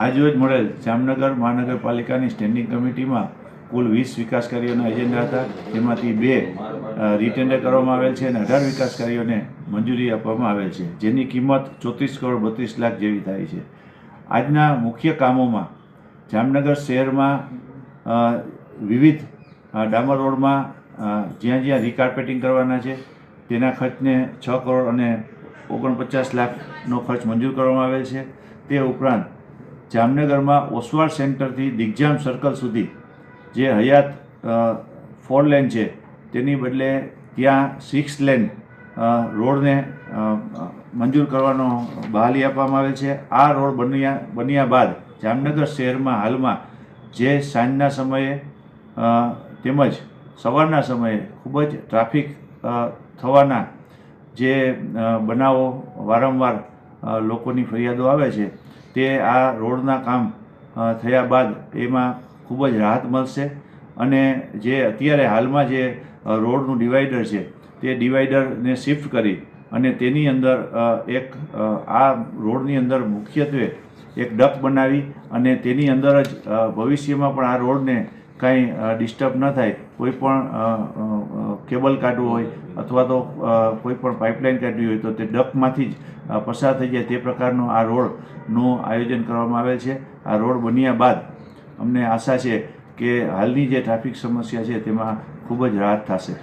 આજરોજ મળેલ જામનગર મહાનગરપાલિકાની સ્ટેન્ડિંગ કમિટીમાં કુલ 20 વિકાસ કાર્યોના એજન્ડા હતા, જેમાંથી 2 રીટેન્ડર કરવામાં આવેલ છે અને 18 વિકાસ કાર્યોને મંજૂરી આપવામાં આવેલ છે, જેની કિંમત 34 કરોડ 32 લાખ જેવી થાય છે. આજના મુખ્ય કામોમાં જામનગર શહેરમાં વિવિધ ડામર રોડમાં જ્યાં જ્યાં રીકાર્પેટિંગ કરવાના છે તેના ખર્ચને 6 કરોડ અને 49 લાખનો ખર્ચ મંજૂર કરવામાં આવેલ છે. તે ઉપરાંત જામનગરમાં ઓસવાળ સેન્ટરથી દિગ્જામ સર્કલ સુધી જે હયાત 4 લેન છે તેની બદલે ત્યાં 6 લેન રોડને મંજૂર કરવાનો બહાલી આપવામાં આવેલ છે. આ રોડ બન્યા બાદ જામનગર શહેરમાં હાલમાં જે સાંજના સમયે તેમજ સવારના સમયે ખૂબ જ ટ્રાફિક થવાના જે બનાવો વારંવાર લોકોની ફરિયાદો આવે છે, તે આ રોડના કામ થયા બાદ એમાં ખૂબ જ રાહત મળશે અને જે અત્યારે હાલમાં જે રોડનું ડિવાઈડર છે તે ડિવાઈડરને શિફ્ટ કરી અને તેની અંદર આ રોડની અંદર મુખ્યત્વે એક ડક બનાવી અને તેની અંદર જ ભવિષ્યમાં પણ આ રોડને કાંઈ ડિસ્ટર્બ ન થાય, કોઈ પણ કેબલ કાઢવું હોય અથવા તો કોઈ પણ પાઇપલાઇન કાઢવી હોય તો તે ડકમાંથી જ પસાર થઈ જાય તે પ્રકારનો આ રોડનું આયોજન કરવામાં આવેલ છે. આ રોડ બન્યા બાદ અમને આશા છે કે હાલની જે ટ્રાફિક સમસ્યા છે તેમાં ખૂબ જ રાહત થશે.